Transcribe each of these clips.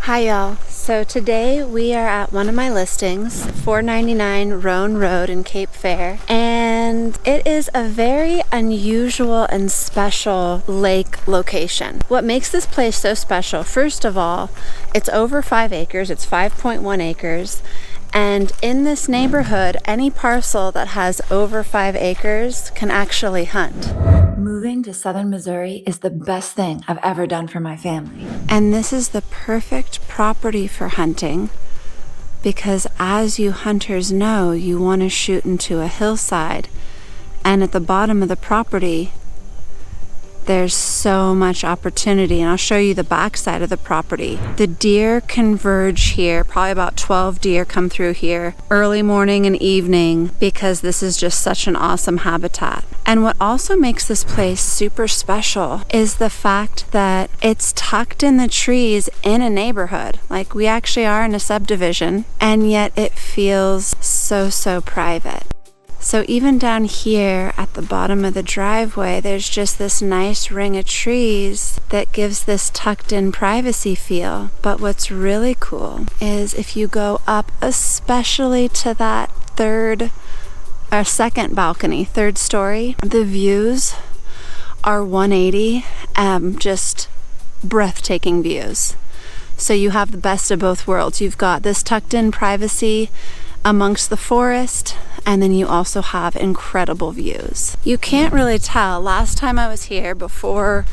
Hi y'all. So today we are at one of my listings, 499 Roan Road in Cape Fear, and it is a very unusual and special lake location. What makes this place so special, first of all, it's over 5 acres, it's 5.1 acres, and in this neighborhood, any parcel that has over 5 acres can actually hunt. Moving to southern Missouri is the best thing I've ever done for my family. And this is the perfect property for hunting because, as you hunters know, you want to shoot into a hillside. And at the bottom of the property, there's so much opportunity, and I'll show you the back side of the property. The deer converge here, probably about 12 deer come through here early morning and evening because this is just such an awesome habitat. And what also makes this place super special is the fact that it's tucked in the trees in a neighborhood. Like, we actually are in a subdivision, and yet it feels so private. So even down here at the bottom of the driveway, there's just this nice ring of trees that gives this tucked in privacy feel. But what's really cool is if you go up, especially to that second balcony, third story, the views are 180, just breathtaking views. So you have the best of both worlds. You've got this tucked in privacy amongst the forest, and then you also have incredible views. You can't really tell. Last time I was here, before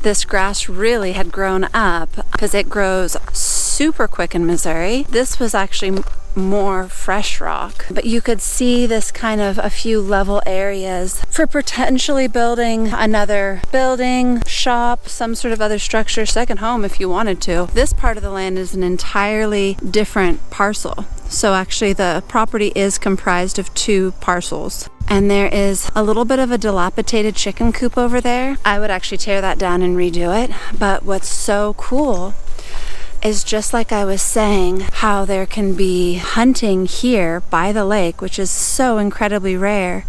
this grass really had grown up, because it grows super quick in Missouri, this was actually more fresh rock, but you could see this kind of a few level areas for potentially building another building, shop, some sort of other structure, second home if you wanted to. This part of the land is an entirely different parcel. So actually the property is comprised of 2 parcels. And there is a little bit of a dilapidated chicken coop over there. I would actually tear that down and redo it. But what's so cool is, just like I was saying, how there can be hunting here by the lake, which is so incredibly rare.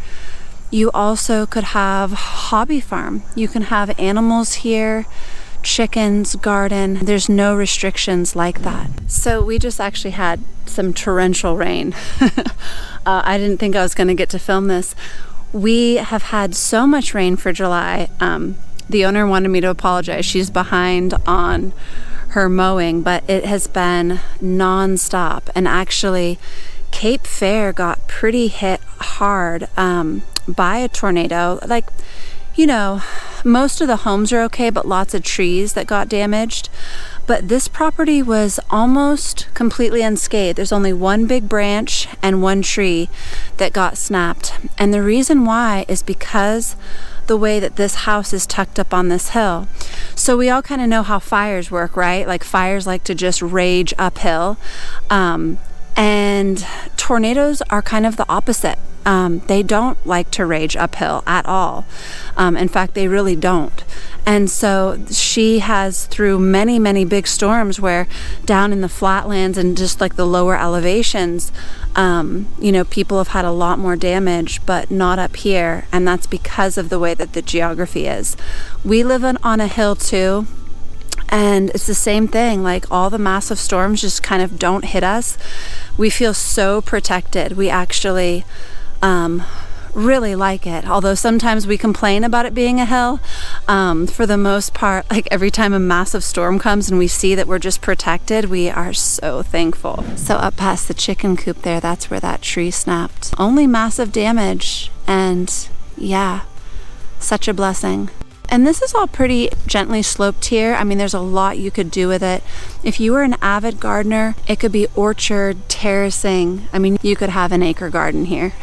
You also could have hobby farm. You can have animals here, chickens, garden. There's no restrictions like that. So we just actually had some torrential rain. I didn't think I was going to get to film this. We have had so much rain for July. The owner wanted me to apologize. She's behind on her mowing, but it has been non-stop. And actually, Cape Fear got pretty hit hard by a tornado. Like, you know, most of the homes are okay, but lots of trees that got damaged. But this property was almost completely unscathed. There's only one big branch and one tree that got snapped. And the reason why is because the way that this house is tucked up on this hill. So we all kind of know how fires work, right? Like, fires like to just rage uphill. And tornadoes are kind of the opposite. They don't like to rage uphill at all. In fact, they really don't. And so she has, through many big storms where down in the flatlands and just like the lower elevations, people have had a lot more damage, but not up here. And that's because of the way that the geography is. We live on a hill too. And it's the same thing, like all the massive storms just kind of don't hit us. We feel so protected. We actually really like it. Although sometimes we complain about it being a hill. For the most part, like every time a massive storm comes and we see that we're just protected, we are so thankful. So up past the chicken coop there, that's where that tree snapped. Only massive damage, and yeah, such a blessing. And this is all pretty gently sloped here. I mean, there's a lot you could do with it. If you were an avid gardener, it could be orchard, terracing. I mean, you could have an acre garden here.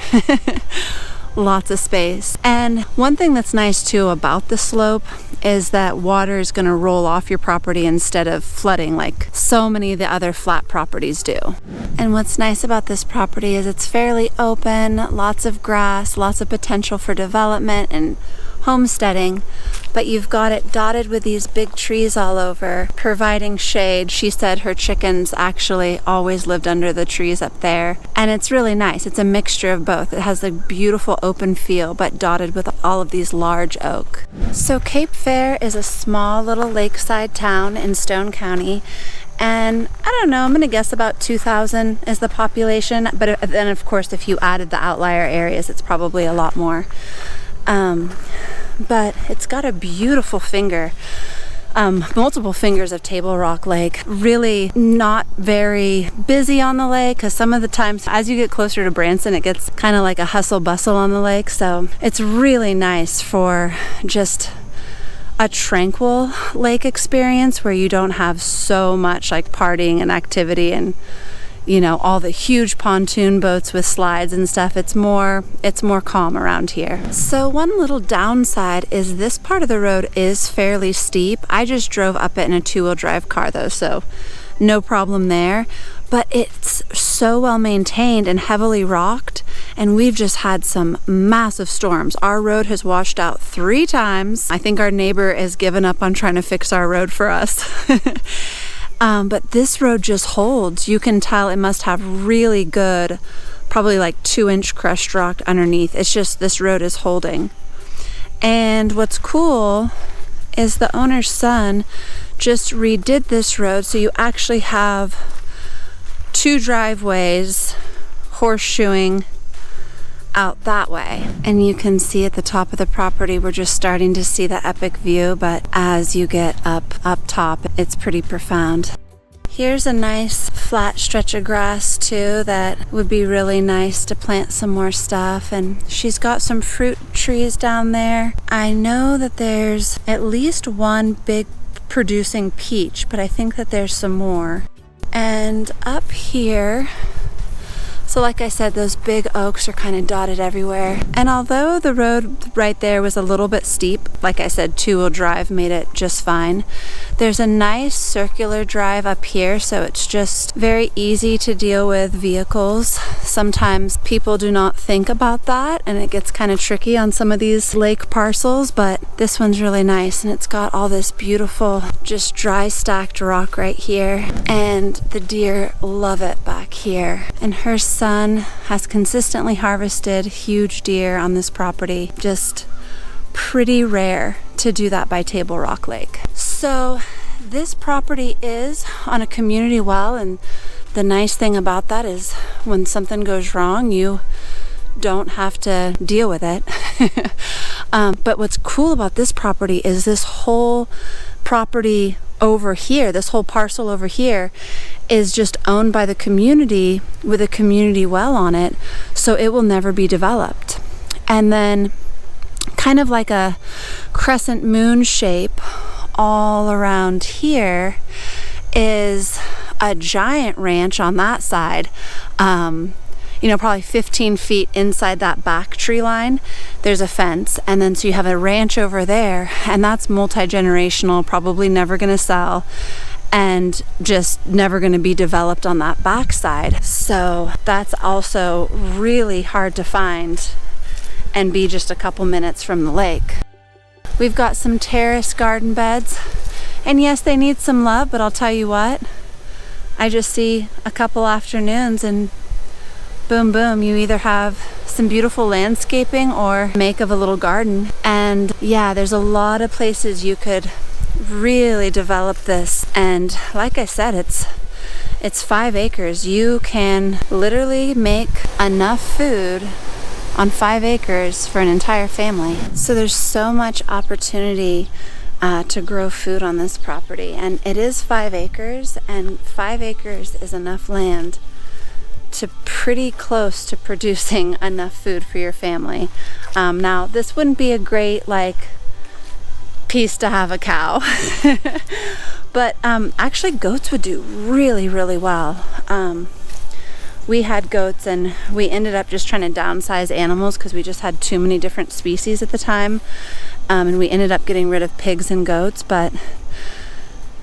Lots of space. And one thing that's nice too about the slope is that water is going to roll off your property instead of flooding like so many of the other flat properties do. And what's nice about this property is it's fairly open, lots of grass, lots of potential for development and homesteading, but you've got it dotted with these big trees all over, providing shade. She said her chickens actually always lived under the trees up there, and it's really nice. It's a mixture of both. It has a beautiful open feel, but dotted with all of these large oak. So Cape Fear is a small little lakeside town in Stone County, And I don't know, I'm gonna guess about 2,000 is the population, but then of course if you added the outlier areas, it's probably a lot more. But it's got a beautiful finger, multiple fingers of Table Rock Lake. Really not very busy on the lake, because some of the times as you get closer to Branson, it gets kind of like a hustle bustle on the lake. So it's really nice for just a tranquil lake experience where you don't have so much like partying and activity and, you know, all the huge pontoon boats with slides and stuff. It's more calm around here. So one little downside is this part of the road is fairly steep. I just drove up it in a 2-wheel drive car though, so no problem there. But it's so well maintained and heavily rocked, and we've just had some massive storms. Our road has washed out 3 times. I think our neighbor has given up on trying to fix our road for us. But this road just holds. You can tell it must have really good, probably like 2-inch crushed rock underneath. It's just this road is holding. And what's cool is the owner's son just redid this road, so you actually have 2 driveways horseshoing out that way. And you can see at the top of the property, we're just starting to see the epic view, but as you get up top, it's pretty profound. Here's a nice flat stretch of grass too that would be really nice to plant some more stuff. And she's got some fruit trees down there. I know that there's at least one big producing peach, but I think that there's some more. And up here, so like I said, those big oaks are kind of dotted everywhere. And although the road right there was a little bit steep, like I said, 2-wheel drive made it just fine. There's a nice circular drive up here, so it's just very easy to deal with vehicles. Sometimes people do not think about that, and it gets kind of tricky on some of these lake parcels, but this one's really nice, and it's got all this beautiful, just dry stacked rock right here, and the deer love it back here. And her son has consistently harvested huge deer on this property. Just pretty rare to do that by Table Rock Lake. So this property is on a community well, and the nice thing about that is when something goes wrong, you don't have to deal with it. But what's cool about this property is this whole property over here, this whole parcel over here, is just owned by the community with a community well on it, so it will never be developed. And then kind of like a crescent moon shape all around here is a giant ranch on that side. You know, probably 15 feet inside that back tree line, there's a fence. And then so you have a ranch over there, and that's multi-generational, probably never gonna sell, and just never gonna be developed on that backside. So that's also really hard to find and be just a couple minutes from the lake. We've got some terrace garden beds, and yes, they need some love, but I'll tell you what, I just see a couple afternoons and boom, boom, you either have some beautiful landscaping or make of a little garden. And yeah, there's a lot of places you could really develop this. And like I said, it's 5 acres. You can literally make enough food on 5 acres for an entire family. So there's so much opportunity to grow food on this property. And it is 5 acres, and 5 acres is enough land to pretty close to producing enough food for your family. Now, this wouldn't be a great piece to have a cow, but actually goats would do really, really well. We had goats, and we ended up just trying to downsize animals because we just had too many different species at the time, and we ended up getting rid of pigs and goats. But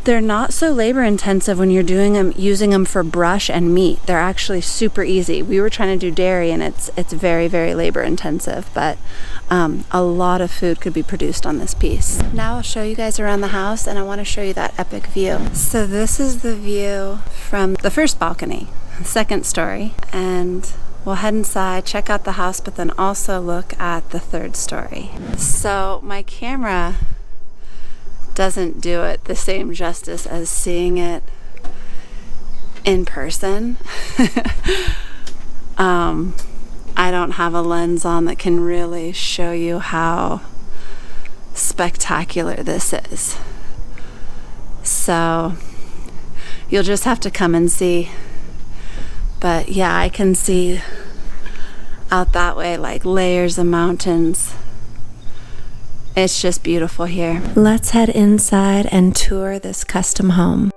they're not so labor intensive when you're using them for brush and meat. They're actually super easy. We were trying to do dairy, and it's very, very labor intensive, but a lot of food could be produced on this piece. Now I'll show you guys around the house, and I want to show you that epic view. So this is the view from the first balcony, the 2nd story, and we'll head inside, check out the house, but then also look at the 3rd story. So my camera doesn't do it the same justice as seeing it in person. I don't have a lens on that can really show you how spectacular this is. So you'll just have to come and see. But yeah, I can see out that way like layers of mountains. It's just beautiful here. Let's head inside and tour this custom home.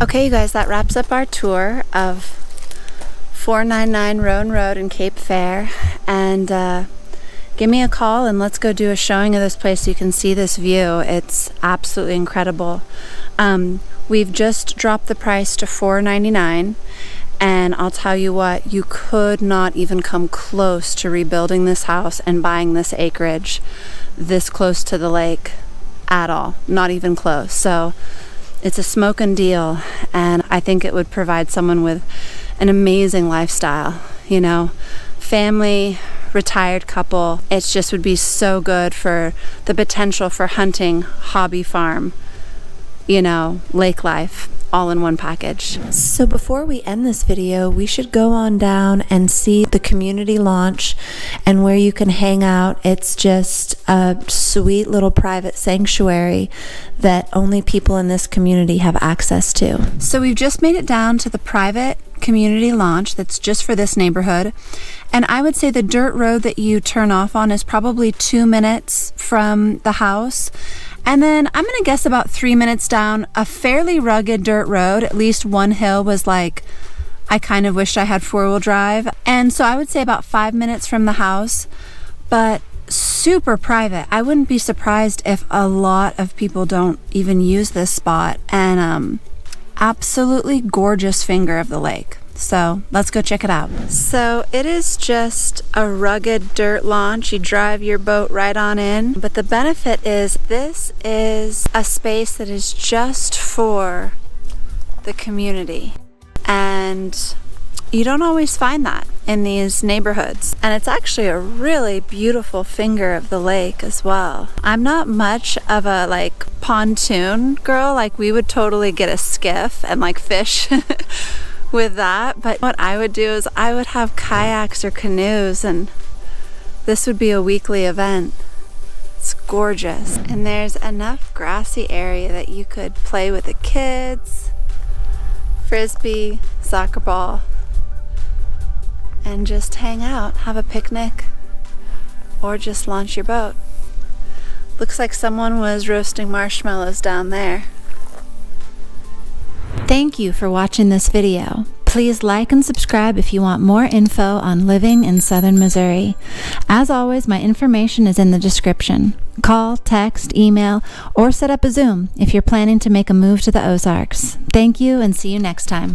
Okay, you guys, that wraps up our tour of 499 Roan Road in Cape Fear. And give me a call and let's go do a showing of this place so you can see this view. It's absolutely incredible. We've just dropped the price to $499, and I'll tell you what, you could not even come close to rebuilding this house and buying this acreage this close to the lake at all. Not even close. So it's a smoking deal, and I think it would provide someone with an amazing lifestyle, you know, family, retired couple. It just would be so good for the potential for hunting, hobby farm, you know, lake life, all in one package. So before we end this video, we should go on down and see the community launch and where you can hang out. It's just a sweet little private sanctuary that only people in this community have access to. So we've just made it down to the private community launch that's just for this neighborhood, and I would say the dirt road that you turn off on is probably 2 minutes from the house, and then I'm gonna guess about 3 minutes down a fairly rugged dirt road. At least one hill was like, I kind of wished I had 4-wheel drive, and so I would say about 5 minutes from the house, but super private. I wouldn't be surprised if a lot of people don't even use this spot, and absolutely gorgeous finger of the lake. So let's go check it out. So it is just a rugged dirt launch. You drive your boat right on in, but the benefit is this is a space that is just for the community, and you don't always find that in these neighborhoods. And it's actually a really beautiful finger of the lake as well. I'm not much of a like pontoon girl. Like we would totally get a skiff and like fish with that. But what I would do is I would have kayaks or canoes, and this would be a weekly event. It's gorgeous. And there's enough grassy area that you could play with the kids, frisbee, soccer ball, and just hang out, have a picnic, or just launch your boat. Looks like someone was roasting marshmallows down there. Thank you for watching this video. Please like and subscribe if you want more info on living in southern Missouri. As always, my information is in the description. Call, text, email, or set up a Zoom if you're planning to make a move to the Ozarks. Thank you, and see you next time.